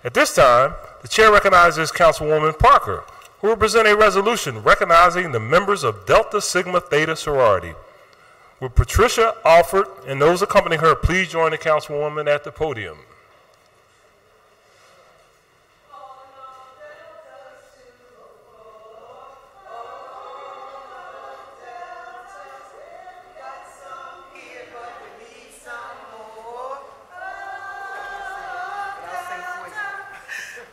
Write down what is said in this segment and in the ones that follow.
At this time, the chair recognizes Councilwoman Parker, who will present a resolution recognizing the members of Delta Sigma Theta Sorority. Will Patricia Alford and those accompanying her please join the Councilwoman at the podium?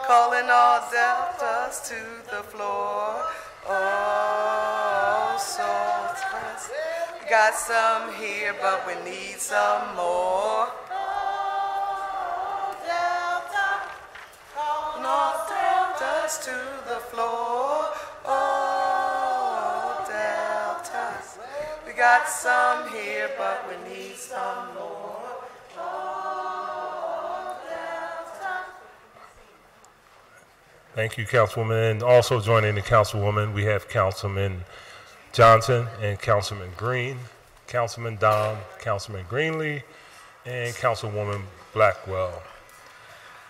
Calling all deltas to the floor. Oh, so express. We got some here, but we need some more. Calling all deltas to the floor. Oh, deltas. We got some here, but we need some more. Thank you, Councilwoman. And also joining the Councilwoman, we have Councilman Johnson and Councilman Green, Councilman Dom, Councilman Greenlee, and Councilwoman Blackwell.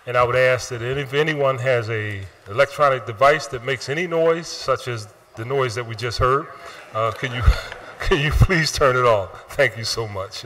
And I would ask that if anyone has an electronic device that makes any noise, such as the noise that we just heard, can you please turn it off? Thank you so much.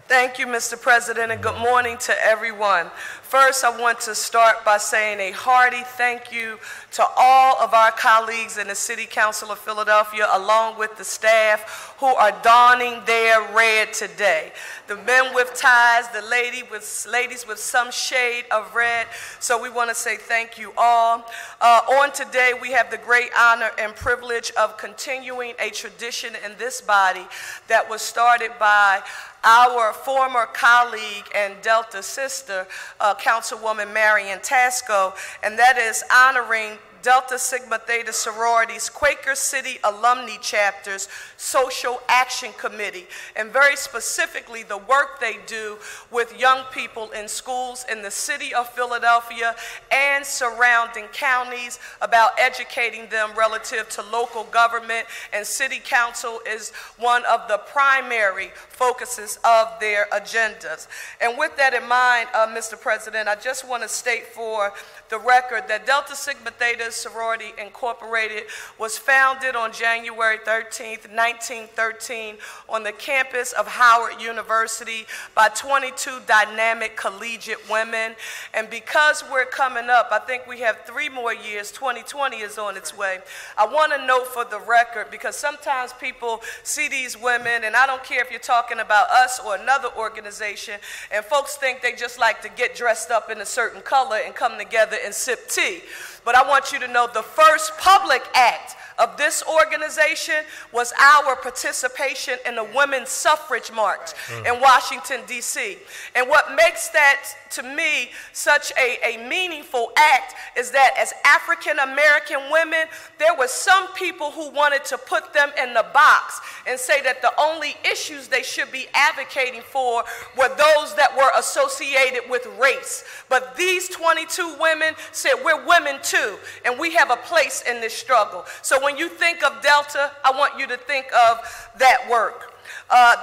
Thank you, Mr. President, and good morning to everyone. First, I want to start by saying a hearty thank you to all of our colleagues in the City Council of Philadelphia, along with the staff who are donning their red today. The men with ties, the ladies with some shade of red. So we want to say thank you all. On today, we have the great honor and privilege of continuing a tradition in this body that was started by our former colleague and Delta sister, Councilwoman Marion Tasco, and that is honoring Delta Sigma Theta Sorority's Quaker City Alumnae Chapter's Social Action Committee, and very specifically the work they do with young people in schools in the city of Philadelphia and surrounding counties about educating them relative to local government, and City Council is one of the primary focuses of their agendas. And with that in mind, Mr. President, I just want to state for the record that Delta Sigma Theta Sorority Incorporated was founded on January 13th, 1913 on the campus of Howard University by 22 dynamic collegiate women. And because we're coming up, I think we have 3 more years, 2020 is on its way. I want to note for the record, because sometimes people see these women, and I don't care if you're talking about us or another organization, and folks think they just like to get dressed up in a certain color and come together and sip tea. But I want you to know the first public act of this organization was our participation in the Women's Suffrage March in Washington, D.C. And what makes that, to me, such a meaningful act is that as African American women, there were some people who wanted to put them in the box and say that the only issues they should be advocating for were those that were associated with race. But these 22 women said, we're women too, and we have a place in this struggle. So when you think of Delta, I want you to think of that work.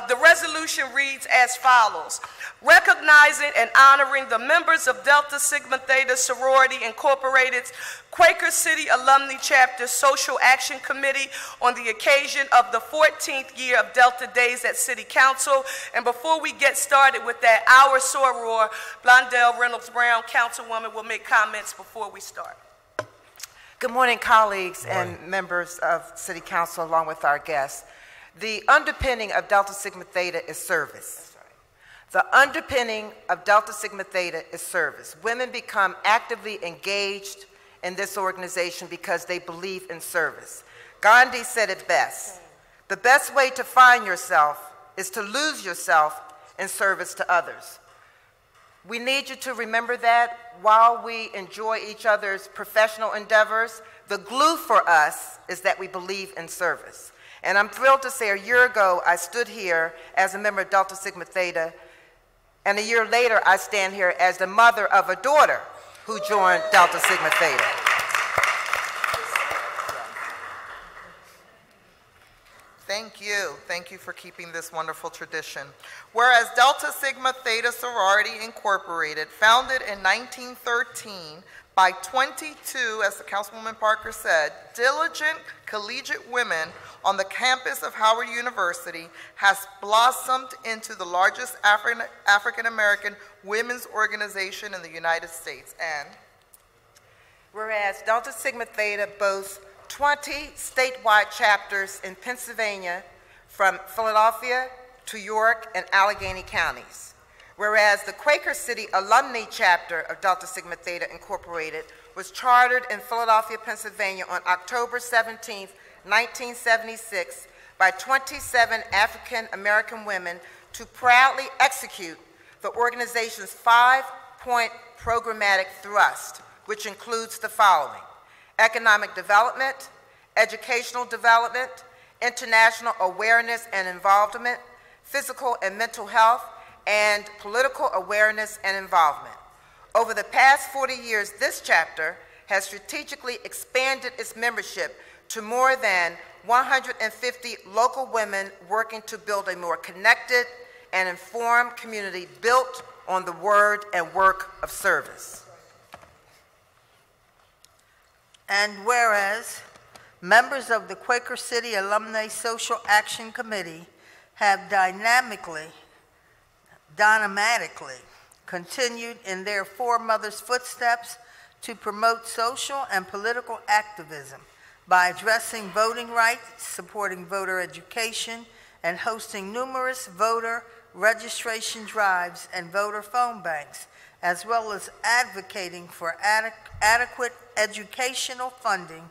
The resolution reads as follows: recognizing and honoring the members of Delta Sigma Theta Sorority Incorporated's Quaker City Alumnae Chapter Social Action Committee on the occasion of the 14th year of Delta Days at City Council. And before we get started with that, our soror, Blondell Reynolds Brown, Councilwoman, will make comments before we start. Good morning, colleagues and members of City Council, along with our guests. The underpinning of Delta Sigma Theta is service. The underpinning of Delta Sigma Theta is service. Women become actively engaged in this organization because they believe in service. Gandhi said it best: the best way to find yourself is to lose yourself in service to others. We need you to remember that while we enjoy each other's professional endeavors. The glue for us is that we believe in service. And I'm thrilled to say a year ago I stood here as a member of Delta Sigma Theta, and a year later I stand here as the mother of a daughter who joined Delta Sigma Theta. Thank you. Thank you for keeping this wonderful tradition. Whereas Delta Sigma Theta Sorority Incorporated, founded in 1913 by 22, as the Councilwoman Parker said, diligent collegiate women on the campus of Howard University, has blossomed into the largest African-American women's organization in the United States. And whereas Delta Sigma Theta boasts 20 statewide chapters in Pennsylvania, from Philadelphia to York and Allegheny counties. Whereas the Quaker City Alumnae chapter of Delta Sigma Theta Incorporated was chartered in Philadelphia, Pennsylvania on October 17, 1976 by 27 African American women to proudly execute the organization's 5-point programmatic thrust, which includes the following: economic development, educational development, international awareness and involvement, physical and mental health, and political awareness and involvement. Over the past 40 years, this chapter has strategically expanded its membership to more than 150 local women working to build a more connected and informed community built on the word and work of service. And whereas members of the Quaker City Alumnae Social Action Committee have dynamically continued in their foremothers' footsteps to promote social and political activism by addressing voting rights, supporting voter education, and hosting numerous voter registration drives and voter phone banks, as well as advocating for adequate educational funding,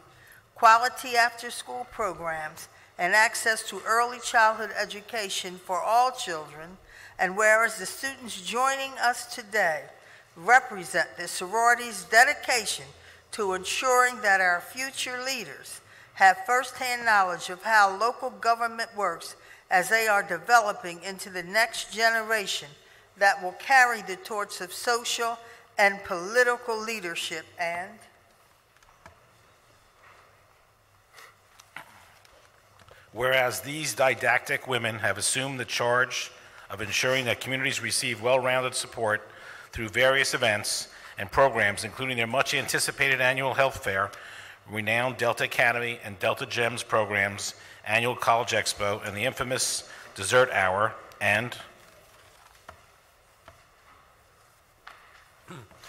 quality after-school programs, and access to early childhood education for all children. And whereas the students joining us today represent the sorority's dedication to ensuring that our future leaders have firsthand knowledge of how local government works as they are developing into the next generation that will carry the torch of social and political leadership. And whereas these didactic women have assumed the charge of ensuring that communities receive well-rounded support through various events and programs, including their much-anticipated annual health fair, renowned Delta Academy and Delta Gems programs, annual College Expo, and the infamous Dessert Hour. And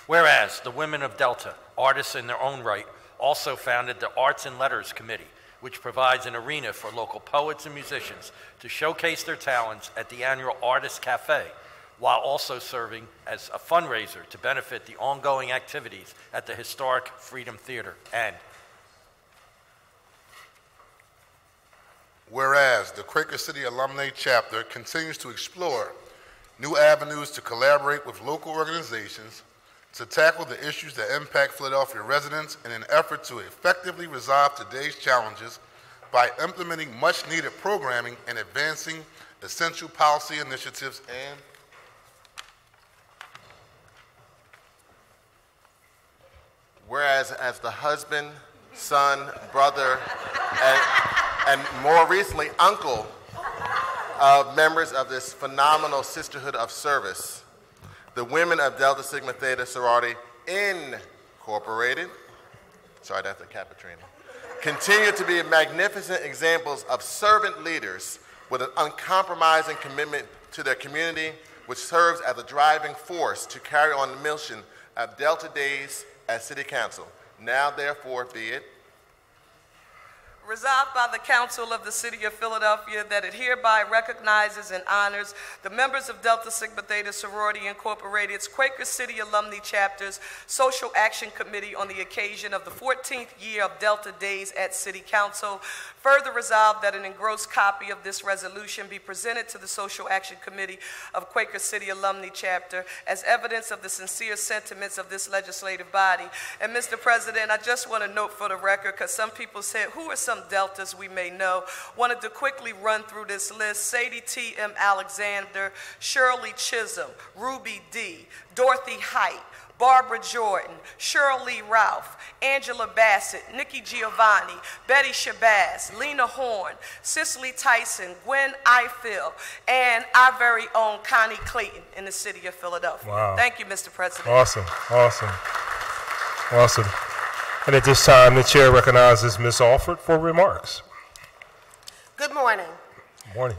whereas the women of Delta, artists in their own right, also founded the Arts and Letters Committee, which provides an arena for local poets and musicians to showcase their talents at the annual Artist Cafe, while also serving as a fundraiser to benefit the ongoing activities at the historic Freedom Theater. And whereas the Quaker City Alumnae Chapter continues to explore new avenues to collaborate with local organizations to tackle the issues that impact Philadelphia residents in an effort to effectively resolve today's challenges by implementing much-needed programming and advancing essential policy initiatives. And whereas as the husband, son, brother, and more recently, uncle of members of this phenomenal sisterhood of service, the women of Delta Sigma Theta Sorority Incorporated, sorry, that's a Capitrina, continue to be magnificent examples of servant leaders with an uncompromising commitment to their community, which serves as a driving force to carry on the mission of Delta Days at City Council. Now, therefore, be it resolved by the Council of the City of Philadelphia that it hereby recognizes and honors the members of Delta Sigma Theta Sorority Incorporated's Quaker City Alumnae Chapter's Social Action Committee on the occasion of the 14th year of Delta Days at City Council. Further resolved that an engrossed copy of this resolution be presented to the Social Action Committee of Quaker City Alumnae Chapter as evidence of the sincere sentiments of this legislative body. And Mr. President, I just want to note for the record, because some people said, who are some Deltas we may know? Wanted to quickly run through this list. Sadie T. M. Alexander, Shirley Chisholm, Ruby D., Dorothy Height, Barbara Jordan, Cheryl Lee Ralph, Angela Bassett, Nikki Giovanni, Betty Shabazz, Lena Horn, Cicely Tyson, Gwen Ifill, and our very own Connie Clayton in the city of Philadelphia. Wow. Thank you, Mr. President. Awesome, awesome, awesome. And at this time, the chair recognizes Ms. Alford for remarks. Good morning. Good morning.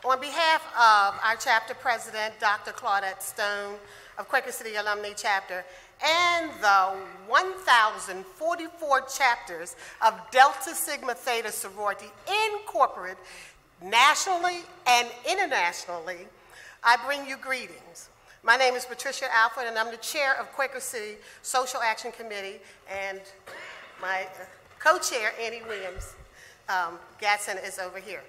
On behalf of our chapter president, Dr. Claudette Stone of Quaker City Alumnae Chapter, and the 1,044 chapters of Delta Sigma Theta Sorority Incorporated, nationally and internationally, I bring you greetings. My name is Patricia Alford, and I'm the chair of Quaker City Social Action Committee, and my co-chair, Annie Williams Gatson, is over here.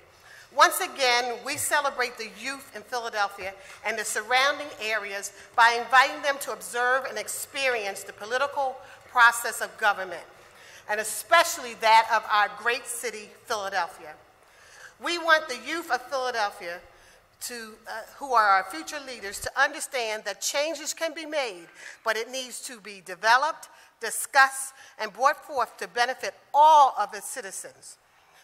Once again, we celebrate the youth in Philadelphia and the surrounding areas by inviting them to observe and experience the political process of government, and especially that of our great city, Philadelphia. We want the youth of Philadelphia who are our future leaders to understand that changes can be made, but it needs to be developed, discussed, and brought forth to benefit all of its citizens.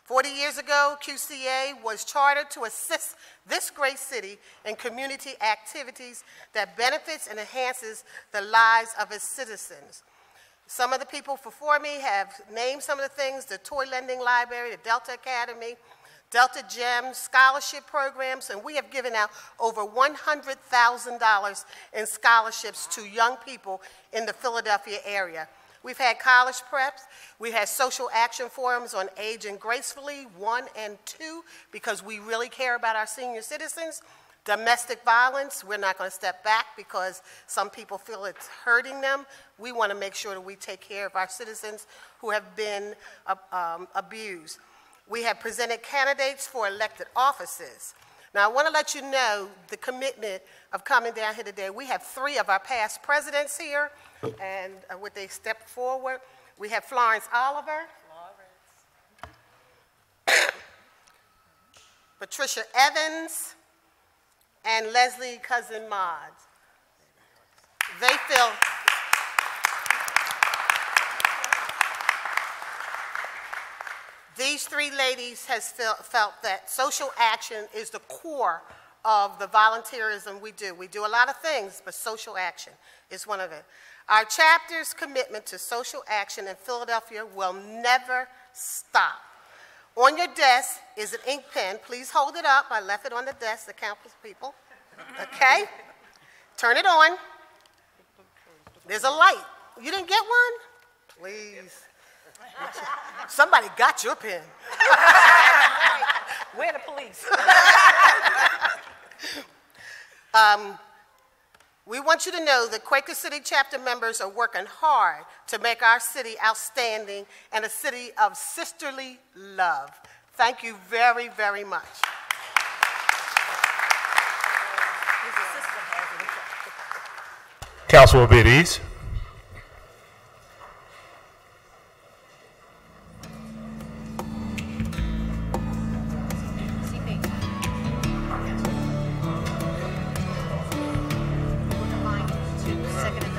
40 years ago, QCA was chartered to assist this great city in community activities that benefits and enhances the lives of its citizens. Some of the people before me have named some of the things: the Toy Lending Library, the Delta Academy, Delta Gems, scholarship programs, and we have given out over $100,000 in scholarships to young people in the Philadelphia area. We've had college preps. We had social action forums on Aging Gracefully 1 and 2 because we really care about our senior citizens. Domestic violence, we're not going to step back because some people feel it's hurting them. We want to make sure that we take care of our citizens who have been abused. We have presented candidates for elected offices. Now, I want to let you know the commitment of coming down here today. We have 3 of our past presidents here, and would they step forward? We have Florence Oliver, Patricia Evans, and Leslie Cousin Mods. They feel these 3 ladies has felt that social action is the core of the volunteerism we do. We do a lot of things, but social action is one of it. Our chapter's commitment to social action in Philadelphia will never stop. On your desk is an ink pen. Please hold it up. I left it on the desk, the campus people. Okay? Turn it on. There's a light. You didn't get one? Please. Somebody got your pen. Where the police? We want you to know that Quaker City chapter members are working hard to make our city outstanding and a city of sisterly love. Thank you very, very much. Councilwoman Biddies. Second